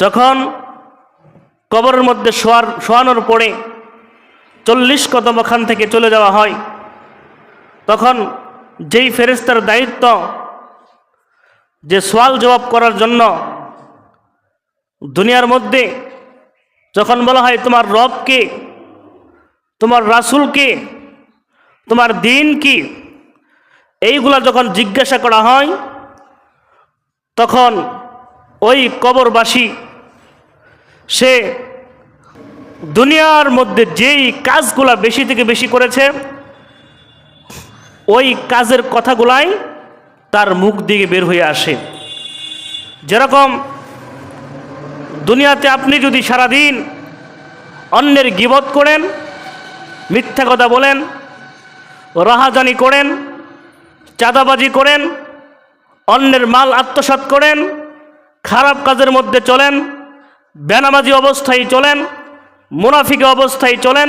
যখন কবরের মধ্যে শোয়ানোর পরে 40 কদম ওখান থেকে চলে যাওয়া হয়, তখন যেই ফেরেশতার দায়িত্ব যে সওয়াল জবাব করার জন্য, দুনিয়ার মধ্যে যখন বলা হয় তোমার রব কে, তোমার রাসূল কে, তোমার দিন কি, এইগুলা যখন জিজ্ঞাসা করা হয়, তখন ওই কবরবাসী সে দুনিয়ার মধ্যে যেই কাজগুলা বেশি থেকে বেশি করেছে ওই কাজের কথাগুলাই তার মুখ দিয়ে বের হয়ে আসে। যেরকম দুনিয়াতে আপনি যদি সারাদিন অন্যের গীবত করেন, মিথ্যা কথা বলেন, রাহাজানি করেন, চাঁদাবাজি করেন, অন্যের মাল আত্মসাৎ করেন, খারাপ কাজের মধ্যে চলেন, বেনামাজি অবস্থায় চলেন, মুনাফিক অবস্থায় চলেন,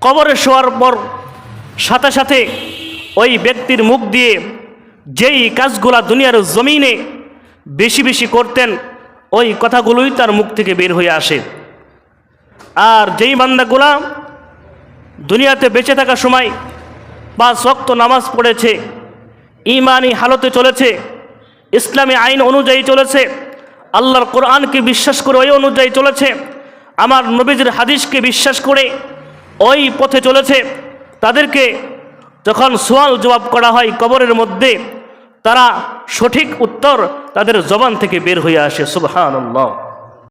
কবরে শোয়ার পর সাথে সাথে ওই ব্যক্তির মুখ দিয়ে যেই কাজগুলা দুনিয়ার জমিনে বেশি বেশি করতেন ওই কথাগুলোই তার মুখ থেকে বের হয়ে আসে। আর যেই বান্দাগুলা দুনিয়াতে বেঁচে থাকার সময় 5 ওয়াক্ত নামাজ পড়েছে, ঈমানি হালতে চলেছে, ইসলামী আইন অনুযায়ী চলেছে, আল্লাহর কোরআনকে বিশ্বাস করে ওই অনুযায়ী চলেছে, আমার নবীজির হাদিসকে বিশ্বাস করে ওই পথে চলেছে, তাদেরকে যখন সওয়াল জবাব করা হয় কবরের মধ্যে, তারা সঠিক উত্তর তাদের জবান থেকে বের হয়ে আসে। সুবহানাল্লাহ।